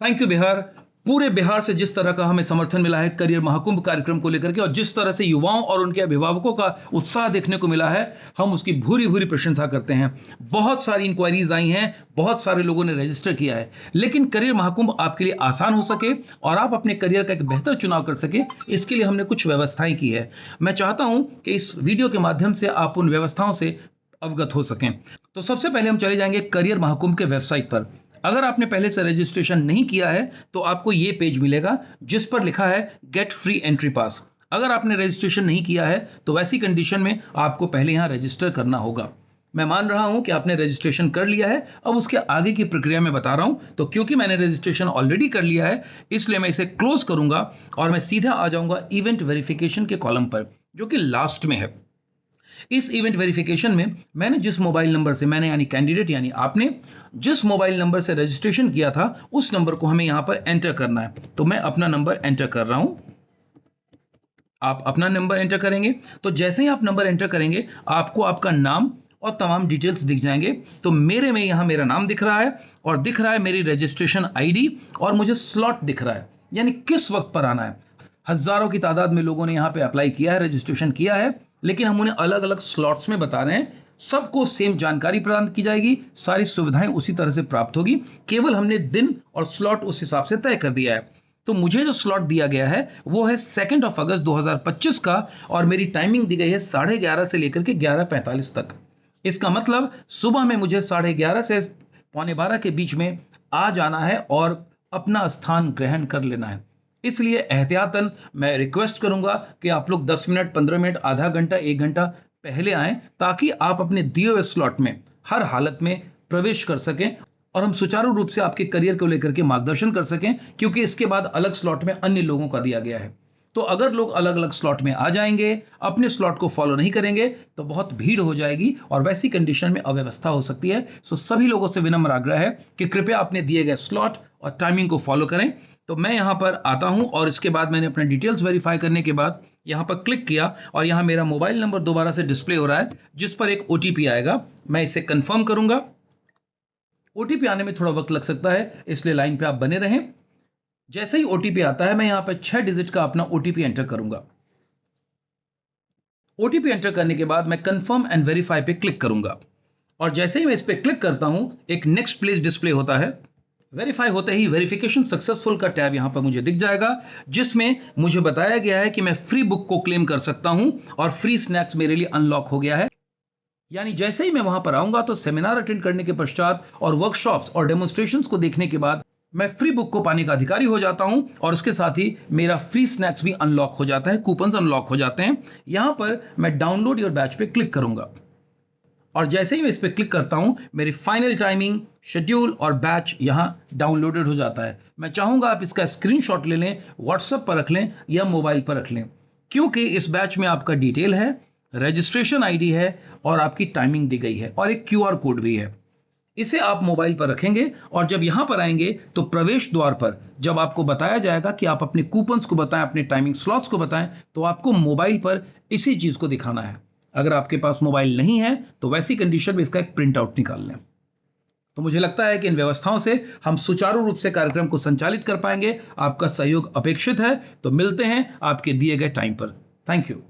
Thank you Bihar. पूरे बिहार से जिस तरह का हमें समर्थन मिला है करियर महाकुंभ कार्यक्रम को लेकर के, और जिस तरह से युवाओं और उनके अभिभावकों का उत्साह देखने को मिला है, हम उसकी भूरी भूरी प्रशंसा करते हैं। बहुत सारी इंक्वायरीज आई हैं, बहुत सारे लोगों ने रजिस्टर किया है, लेकिन करियर महाकुंभ आपके लिए आसान हो सके और आप अपने करियर का एक बेहतर चुनाव कर सके, इसके लिए हमने कुछ व्यवस्थाएं की है। मैं चाहता हूं कि इस वीडियो के माध्यम से आप उन व्यवस्थाओं से अवगत हो सकें। तो सबसे पहले हम चले जाएंगे करियर महाकुंभ के वेबसाइट पर। अगर आपने पहले से रजिस्ट्रेशन नहीं किया है तो आपको यह पेज मिलेगा जिस पर लिखा है गेट फ्री एंट्री पास। अगर आपने रजिस्ट्रेशन नहीं किया है तो वैसी कंडीशन में आपको पहले यहां रजिस्टर करना होगा। मैं मान रहा हूं कि आपने रजिस्ट्रेशन कर लिया है। अब उसके आगे की प्रक्रिया में बता रहा हूं, तो क्योंकि मैंने रजिस्ट्रेशन ऑलरेडी कर लिया है इसलिए मैं इसे क्लोज करूंगा और मैं सीधा आ जाऊंगा इवेंट वेरिफिकेशन के कॉलम पर, जो कि लास्ट में है। इस इवेंट वेरिफिकेशन में मैंने जिस मोबाइल नंबर से, मैंने यानी कैंडिडेट यानी आपने जिस मोबाइल नंबर से रजिस्ट्रेशन किया था उस नंबर को हमें यहां पर एंटर करना है। तो मैं अपना नंबर एंटर कर रहा हूं, आप अपना नंबर एंटर करेंगे। तो जैसे ही आप नंबर एंटर करेंगे आपको आपका नाम और तमाम डिटेल्स दिख जाएंगे। तो मेरे में यहां मेरा नाम दिख रहा है और दिख रहा है मेरी रजिस्ट्रेशन आईडी, और मुझे स्लॉट दिख रहा है यानी किस वक्त पर आना है। हजारों की तादाद में लोगों ने यहां पे अप्लाई किया है, रजिस्ट्रेशन किया है, लेकिन हम उन्हें अलग अलग स्लॉट्स में बता रहे हैं। सबको सेम जानकारी प्रदान की जाएगी, सारी सुविधाएं उसी तरह से प्राप्त होगी, केवल हमने दिन और स्लॉट उस हिसाब से तय कर दिया है। तो मुझे जो स्लॉट दिया गया है वो है 2 अगस्त 2025 का, और मेरी टाइमिंग दी गई है 11:30 से लेकर के 11:45 तक। इसका मतलब सुबह में मुझे 11:30 से 11:45 के बीच में आ जाना है और अपना स्थान ग्रहण कर लेना है। इसलिए एहतियातन मैं रिक्वेस्ट करूंगा कि आप लोग 10 मिनट, 15 मिनट, आधा घंटा, 1 घंटा पहले आएं, ताकि आप अपने दिए हुए स्लॉट में हर हालत में प्रवेश कर सकें और हम सुचारू रूप से आपके करियर को लेकर के मार्गदर्शन कर सकें, क्योंकि इसके बाद अलग स्लॉट में अन्य लोगों का दिया गया है। तो अगर लोग अलग अलग स्लॉट में आ जाएंगे, अपने स्लॉट को फॉलो नहीं करेंगे, तो बहुत भीड़ हो जाएगी और वैसी कंडीशन में अव्यवस्था हो सकती है। सो सभी लोगों से विनम्र आग्रह है कि कृपया अपने दिए गए स्लॉट और टाइमिंग को फॉलो करें। तो मैं यहां पर आता हूं और इसके बाद मैंने अपने डिटेल्स वेरीफाई करने के बाद यहां पर क्लिक किया और यहां मेरा मोबाइल नंबर दोबारा से डिस्प्ले हो रहा है, जिस पर एक ओटीपी आएगा। मैं इसे कंफर्म करूंगा। ओटीपी आने में थोड़ा वक्त लग सकता है, इसलिए लाइन पे आप बने रहें। जैसे ही ओटीपी आता है मैं यहां पर 6 डिजिट का अपना ओटीपी एंटर करूंगा। ओटीपी एंटर करने के बाद मैं कंफर्म एंड वेरीफाई पे क्लिक करूंगा, और जैसे ही मैं इस पे क्लिक करता हूं एक नेक्स्ट पेज डिस्प्ले होता है। वेरीफाई होते ही वेरिफिकेशन सक्सेसफुल का टैब यहां पर मुझे दिख जाएगा, जिसमें मुझे बताया गया है कि मैं फ्री बुक को क्लेम कर सकता हूं और फ्री स्नैक्स मेरे लिए अनलॉक हो गया है। यानी जैसे ही मैं वहां पर आऊंगा तो सेमिनार अटेंड करने के पश्चात और वर्कशॉप्स और डेमोन्स्ट्रेशंस को देखने के बाद मैं फ्री बुक को पाने का अधिकारी हो जाता हूं, और इसके साथ ही मेरा फ्री स्नैक्स भी अनलॉक हो जाता है, कूपन्स अनलॉक हो जाते हैं। यहां पर मैं डाउनलोड योर बैच पे क्लिक करूंगा, और जैसे ही मैं इस पर क्लिक करता हूं मेरी फाइनल टाइमिंग, शेड्यूल और बैच यहां डाउनलोडेड हो जाता है। मैं चाहूंगा आप इसका स्क्रीनशॉट ले लें, व्हाट्सएप पर रख लें या मोबाइल पर रख लें, क्योंकि इस बैच में आपका डिटेल है, रजिस्ट्रेशन आईडी है और आपकी टाइमिंग दी गई है और एक क्यूआर कोड भी है। इसे आप मोबाइल पर रखेंगे और जब यहां पर आएंगे तो प्रवेश द्वार पर जब आपको बताया जाएगा कि आप अपने कूपन्स को बताएं, अपने टाइमिंग स्लॉट्स को बताएं, तो आपको मोबाइल पर इसी चीज को दिखाना है। अगर आपके पास मोबाइल नहीं है तो वैसी कंडीशन में इसका एक प्रिंट आउट निकाल लें। तो मुझे लगता है कि इन व्यवस्थाओं से हम सुचारू रूप से कार्यक्रम को संचालित कर पाएंगे। आपका सहयोग अपेक्षित है। तो मिलते हैं आपके दिए गए टाइम पर। Thank you.